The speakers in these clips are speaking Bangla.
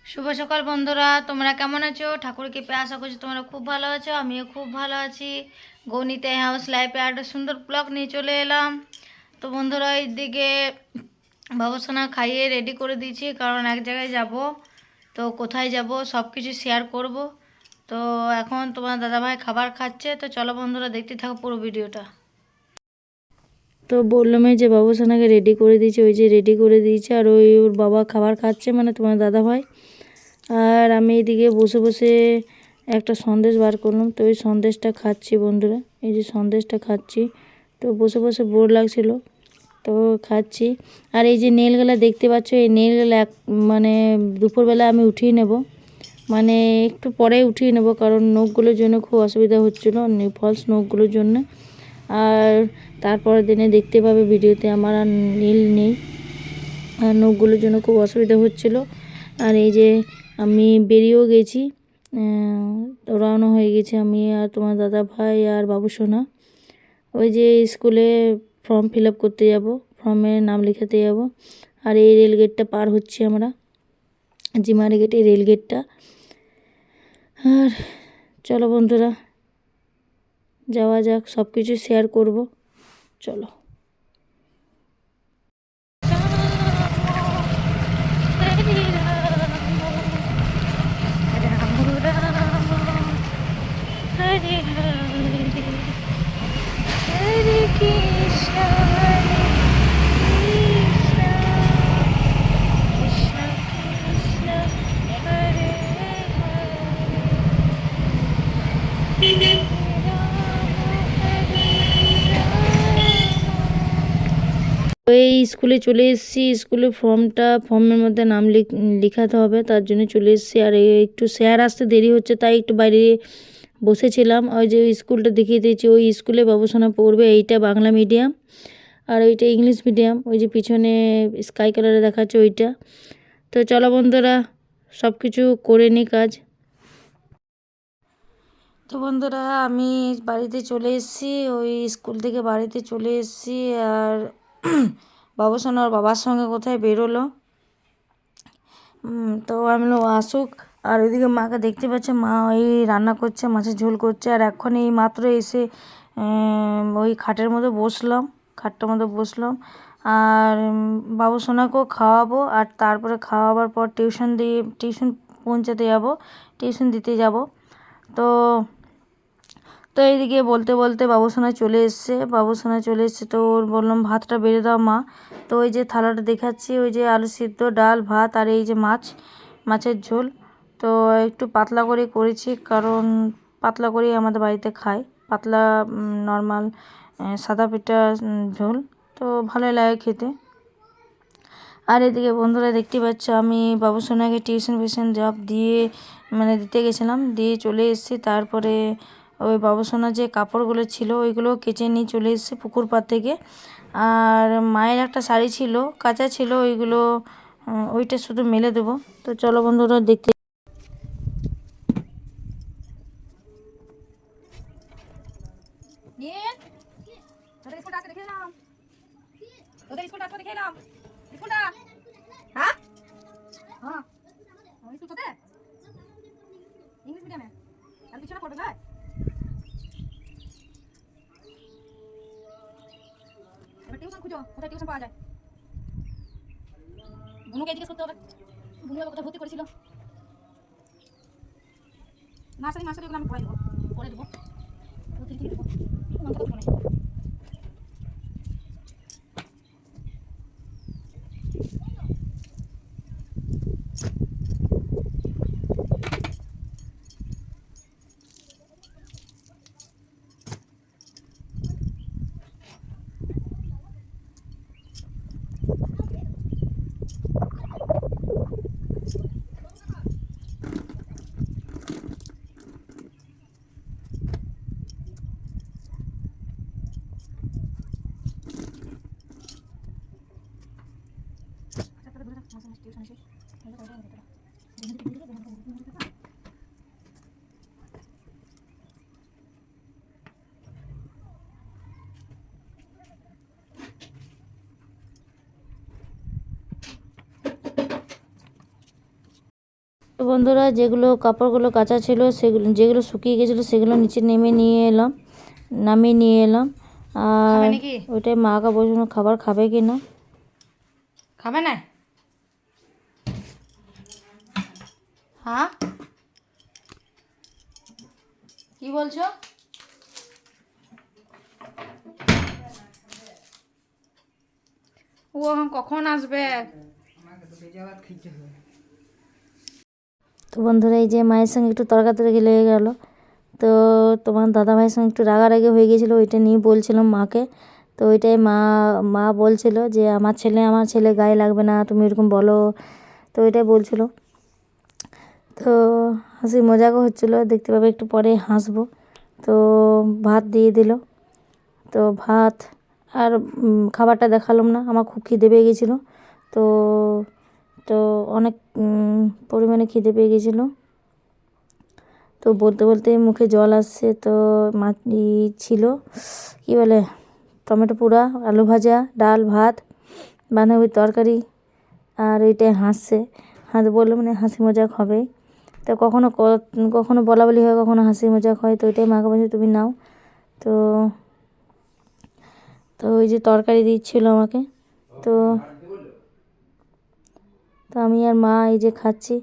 শুভ সকাল বন্ধুরা, তোমরা কেমন আছো? ঠাকুর কৃপে আশা করছি তোমরা খুব ভালো আছো। আমিও খুব ভালো আছি। গণিতে হাউস লাইফে একটা সুন্দর ব্লগ নিয়ে চলে এলাম। তো বন্ধুরা, এইদিকে বাবুসোনা খাইয়ে রেডি করে দিয়েছি, কারণ এক জায়গায় যাব। তো কোথায় যাব সব কিছু শেয়ার করব। তো এখন তোমার দাদাভাই খাবার খাচ্ছে। তো চলো বন্ধুরা, দেখতে থাকো পুরো ভিডিওটা। তো বললাম যে বাবুসোনাকে রেডি করে দিয়েছি, ওই যে রেডি করে দিয়েছে, আর ওর বাবা খাবার খাচ্ছে, মানে তোমার দাদাভাই। আর আমি এদিকে বসে বসে একটা সন্দেশ বার করলাম। তো ওই সন্দেশটা খাচ্ছি বন্ধুরা, এই যে সন্দেশটা খাচ্ছি। তো বসে বসে বোর লাগছিল, তো খাচ্ছি। আর এই যে নেলগুলা দেখতে পাচ্ছ, এই নেলগুলা মানে দুপুরবেলা আমি উঠিয়ে নেব, মানে একটু পরে উঠিয়ে নেব, কারণ নখগুলোর জন্য খুব অসুবিধা হচ্ছিলো, ফলস নখগুলোর জন্য। আর তারপরের দিনে দেখতে পাবে ভিডিওতে আমার আর নীল নেই, আর নখগুলোর জন্য খুব অসুবিধা হচ্ছিল। আর এই যে আমি বেরিয়েও গেছি, রওনা হয়ে গেছি আমি আর তোমার দাদা ভাই আর বাবুসোনা। ওই যে স্কুলে ফর্ম ফিল আপ করতে যাব, ফর্মে নাম লেখাতে যাব। আর এই রেলগেটটা পার হচ্ছি আমরা, জিমারি গেট, এই রেলগেটটা। আর চলো বন্ধুরা, যাওয়া যাক, সব কিছু শেয়ার করব, চলো। হরে হরে হরে কৃষ্ণ হরে কৃষ্ণ কৃষ্ণ কৃষ্ণ হরে হরে এই স্কুলে চলে এসেছি। স্কুলে ফর্মের মধ্যে নাম লিখাতে হবে, তার জন্য চলে এসেছি। আর একটু স্যার আসতে দেরি হচ্ছে, তাই একটু বাইরে বসেছিলাম। ওই যে ওই স্কুলটা দেখিয়ে দিয়েছি, ওই স্কুলে বাবুসোনা পড়বে। এইটা বাংলা মিডিয়াম, আর ওইটা ইংলিশ মিডিয়াম। ওই যে পিছনে স্কাই কালারে দেখাচ্ছে ওইটা। তো চলো বন্ধুরা, সব কিছু করে নিই কাজ। তো বন্ধুরা, আমি বাড়িতে চলে এসেছি, ওই স্কুল থেকে বাড়িতে চলে এসেছি। আর বাবুসোনা ওর বাবার সঙ্গে কোথায় বেরোলো। তো আমি বললাম ও আসুক। আর ওইদিকে মাকে দেখতে পাচ্ছে, মা ওই রান্না করছে, মাছের ঝোল করছে। আর এখন এই মাত্র এসে ওই খাটের মধ্যে বসলাম, খাটটার মধ্যে বসলাম। আর বাবুসোনাকেও খাওয়াবো, আর তারপরে খাওয়াবার পর টিউশন পৌঁছাতে যাব, টিউশন দিতে যাব। তো তো এইদিকে বলতে বলতে বাবুসোনা চলে এসছে। তো ওর বললাম ভাতটা বেড়ে দাও মা। তো ওই যে থালাটা দেখাচ্ছি, ওই যে আলু সিদ্ধ, ডাল, ভাত, আর এই যে মাছের ঝোল। তো একটু পাতলা করে করেছি, কারণ পাতলা করেই আমাদের বাড়িতে খায়, পাতলা নর্মাল সাদা পিঠা ঝোল। তো ভালোই লাগে খেতে। আর এদিকে বন্ধুরা দেখতে পাচ্ছ, আমি বাবুসোনাকে টিউশন জব দিয়ে মানে দিতে গেছিলাম, দিয়ে চলে এসেছি। তারপরে ওই বাবুসোনার যে কাপড়গুলো ছিল ওইগুলো কেচে নিয়ে চলে এসেছি পুকুর পাড় থেকে। আর মায়ের একটা শাড়ি ছিল, কাঁচা ছিল, ওইগুলো ওইটা শুধু মেলে দেবো। তো চলো বন্ধুরা, দেখতে। ইংলিশ মিডিয়ামে আর কিছু না পড়বে না। এবার টিউশন খুঁজো, কোথায় টিউশন পাওয়া যায়। বুনুকে জিজ্ঞেস করতে হবে, বুনু কোথায় ভর্তি করেছিল। নার্সারি ওগুলো আমি পড়ে দেবো। তো বন্ধুরা, যেগুলো কাপড়গুলো কাঁচা ছিল সেগুলো, যেগুলো শুকিয়ে গেছিলো সেগুলো নিচে নামিয়ে নিয়ে এলাম। আর ওইটাই মাকে বলছিল খাবার খাবে কি না। খাবে না? হ্যাঁ, কি বলছো? ও এখন কখন আসবে? তো বন্ধুরা, এই যে মায়ের সঙ্গে একটু তর্কাতর্কি লেগে গেল। তো তোমার দাদা ভাইয়ের সঙ্গে একটু রাগারাগি হয়ে গেছিলো, ওইটা নিয়ে বলছিলাম মাকে। তো ওইটাই মা বলছিল যে আমার ছেলে গায়ে লাগবে না, তুমি এরকম বলো। তো ওইটাই বলছিল। তো হাসি মজাকও হচ্ছিলো, দেখতে পাবে একটু পরে হাসবো। তো ভাত দিয়ে দিল। তো ভাত আর খাবারটা দেখালাম না, আমার খুব খিদে পেয়ে গেছিলো। তো তো অনেক পরিমাণে খিদে পেয়ে গেছিলো। তো বলতে বলতে মুখে জল আসছে। তো ছিল কি বলে, টমেটো পোড়া, আলু ভাজা, ডাল, ভাত, বাঁধাকপির তরকারি। আর ওইটাই হাসছে, বললো মানে হাসি মজাক হবে। তো কখনো বলা বলি হয়, কখনো হাসি মজাক হয়। তো ওইটাই মাকে বলছে তুমি নাও। তো তো ওই যে তরকারি দিচ্ছিল আমাকে। তো তো আমি আর মা এই যে খাচ্ছি।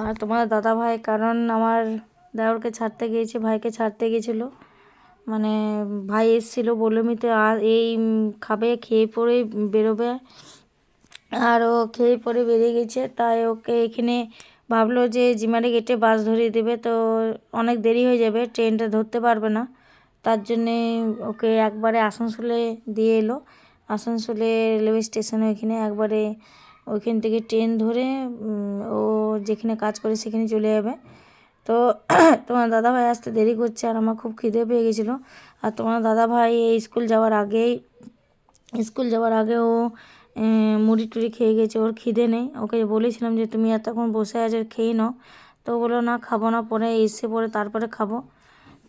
আর তোমার দাদা ভাই, কারণ আমার দেওরকে ছাড়তে গিয়েছে, ভাইকে ছাড়তে গেছিলো। মানে ভাই এসেছিলো, বললামই তো আর এই খাবে, খেয়ে পরে বেরোবে। আর ও খেয়ে পরে বেরিয়ে গেছে। তাই ওকে এখানে ভাবলো যে জিমারি গেটে বাস ধরিয়ে দেবে। তো অনেক দেরি হয়ে যাবে, ট্রেনটা ধরতে পারবে না। তার জন্যে ওকে একবারে আসানসোলে দিয়ে এলো। আসানসোলে রেলওয়ে স্টেশনে ওইখানে একবারে ওইখান থেকে ট্রেন ধরে ও যেখানে কাজ করে সেখানে চলে যাবে। তো তোমার দাদাভাই আসতে দেরি করছে, আর আমার খুব খিদে পেয়ে গেছিলো। আর তোমার দাদাভাই স্কুল যাওয়ার আগে ও মুড়ি টুড়ি খেয়ে গেছে, ওর খিদে নেই। ওকে বলেছিলাম যে তুমি এতক্ষণ বসে আছো, খেয়ে নাও। তো বললো না, খাবো না, পরে এসে পরে তারপরে খাবো।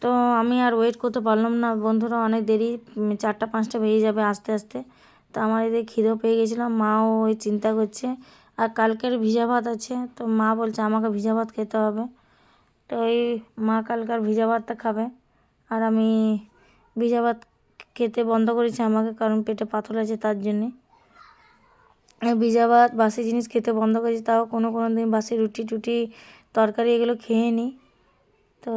তো আমি আর ওয়েট করতে পারলাম না বন্ধুরা, অনেক দেরি, 4টা 5টা বেজে যাবে আসতে আসতে। তো আমার এদিকে খিদেও পেয়ে গেছিলাম, মাও ওই চিন্তা করছে। আর কালকের ভিজা ভাত আছে, তো মা বলছে আমাকে ভিজা ভাত খেতে হবে। তো এই মা কালকার ভিজা ভাতটা খাবে। আর আমি ভিজা ভাত খেতে বন্ধ করেছি আমাকে, কারণ পেটে পাথর আছে তার জন্যে। ভিজা ভাত বাসি জিনিস খেতে বন্ধ করেছি, তাও কোনো দিন বাসি রুটি টুটি তরকারি এগুলো খেয়ে নিই। তো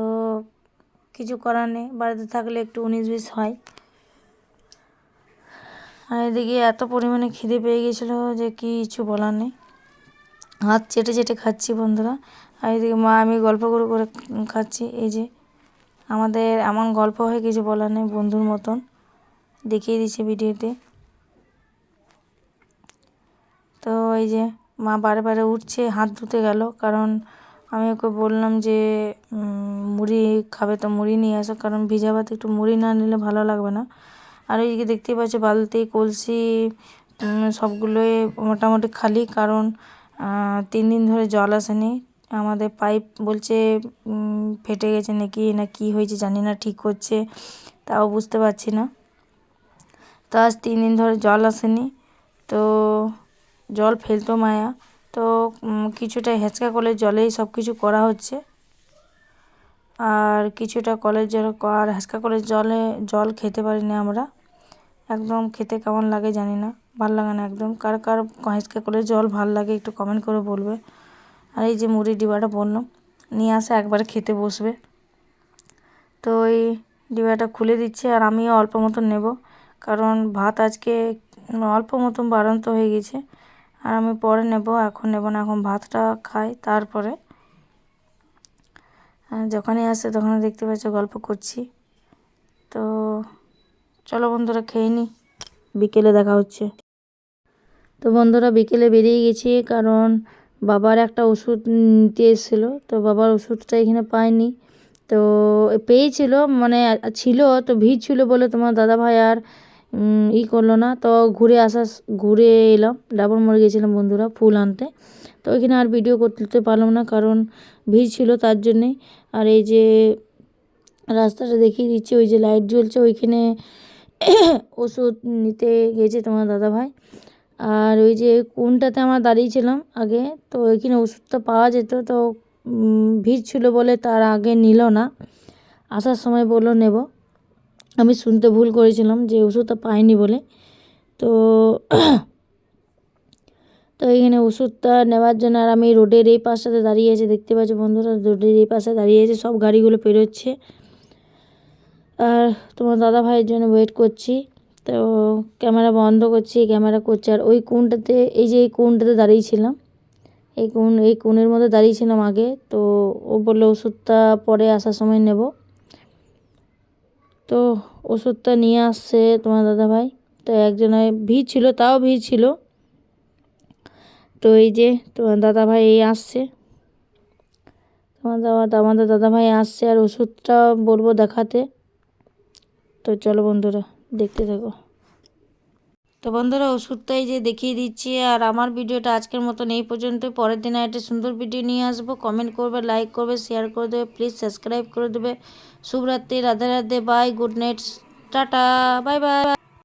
কিছু করার নেই, বাড়িতে থাকলে একটু 19-20 হয়। আর এদিকে এত পরিমাণে খিদে পেয়ে গেছিলো যে কিছু বলার নেই, হাত চেটে চেটে খাচ্ছি বন্ধুরা। আর এদিকে মা আমি গল্প করে করে খাচ্ছি। এই যে আমাদের এমন গল্প হয়, কিছু বলার নেই, বন্ধুর মতন দেখিয়ে দিচ্ছে ভিডিওতে। তো এই যে মা বারে বারে উঠছে, হাত ধুতে গেল, কারণ আমি ওকে বললাম যে মুড়ি খাবে তো মুড়ি নিয়ে আসো, কারণ ভিজা ভাত একটু মুড়ি না নিলে ভালো লাগবে না। আর এইদিকে দেখতেই পাচ্ছ বালতি কলসি সবগুলোই মোটামুটি খালি, কারণ 3 দিন ধরে জল আসেনি। আমাদের পাইপ বলছে ফেটে গেছে নাকি না কি হয়েছে জানি না, ঠিক হচ্ছে তাও বুঝতে পারছি না। তো আজ 3 দিন ধরে জল আসেনি। তো জল ফেলতো মায়া, তো কিছুটা হেঁচকা কলের জলেই সব কিছু করা হচ্ছে। আর কিছুটা কলের জল, আর হেঁচকা কলের জল খেতে পারি না আমরা, একদম খেতে কেমন লাগে জানি না, ভাল লাগে না একদম। কার হেঁচকা কলের জল ভাল লাগে একটু কমেন্ট করে বলবে। আর এই যে মুড়ি ডিবাটা বললাম নিয়ে আসে, একবারে খেতে বসবে। তো ওই ডিবাটা খুলে দিচ্ছে, আর আমিও অল্প মতন নেব, কারণ ভাত আজকে অল্প মতন বাড়ন্ত হয়ে গেছে। আর আমি পরে নেব, এখন নেব না, এখন ভাতটা খাই তারপরে। যখনই আসে তখন দেখতে পাচ্ছ গল্প করছি। তো চলো বন্ধুরা খেয়ে নিই, বিকেলে দেখা হচ্ছে। তো বন্ধুরা বিকেলে বেরিয়ে গেছি, কারণ বাবার একটা ওষুধ নিতে এসেছিলো। তো বাবার ওষুধটা এখানে পাইনি, তো পেয়েছিল মানে ছিল, তো ভিড় ছিল বলে তোমার দাদাভাই আর করলো না। তো ঘুরে এলাম, ডাবর মোড়ে গেছিলাম বন্ধুরা ফুল আনতে। তো ওইখানে আর ভিডিও করতে পারলাম না, কারণ ভিড় ছিল তার জন্যে। আর এই যে রাস্তাটা দেখিয়ে দিচ্ছি, ওই যে লাইট জ্বলছে ওইখানে ওষুধ নিতে গেছে তোমার দাদাভাই। আর ওই যে কোনটাতে আমরা দাঁড়িয়েছিলাম আগে, তো ওইখানে ওষুধটা পাওয়া যেত, তো ভিড় ছিল বলে তার আগে নিল না, আসার সময় বললো নেব। আমি শুনতে ভুল করেছিলাম যে ওষুধটা পাইনি বলে। তো তো এইখানে ওষুধটা নেওয়ার জন্য আর আমি রোডের এই পাশটাতে দাঁড়িয়ে আছি, দেখতে পাচ্ছি বন্ধুরা, রোডের এই পাশে দাঁড়িয়ে আছে, সব গাড়িগুলো পেরোচ্ছে আর তোমার দাদা ভাইয়ের জন্য ওয়েট করছি। তো ক্যামেরা বন্ধ করছি, ক্যামেরা করছি। আর ওই কোণটাতে, এই যে এই কোণটাতে দাঁড়িয়েছিলাম, এই কোণের মধ্যে দাঁড়িয়েছিলাম আগে। তো ও বললো ওষুধটা পরে আসার সময় নেব। তো ওষুধটা নিয়ে আসছে তোমার দাদা ভাই। তো একজনের ভিড় ছিল, তাও ভিড় ছিল। তো এই যে তোমার দাদা ভাই এই আসছে, আমাদের দাদা ভাই আসছে আর ওষুধটা বলবো দেখাতে। তো চলো বন্ধুরা দেখতে থাকো। তো বন্ধুরা ওষুধটা এই যে দেখিয়ে দিচ্ছি। আর আমার ভিডিওটা আজকের মতন এই পর্যন্ত। পরের দিনে একটা সুন্দর ভিডিও নিয়ে আসবো। কমেন্ট করবে, লাইক করবে, শেয়ার করে দেবে, প্লিজ সাবস্ক্রাইব করে দেবে। শুভরাত্রি, Radhe Radhe, bye, good night, tata, bye by.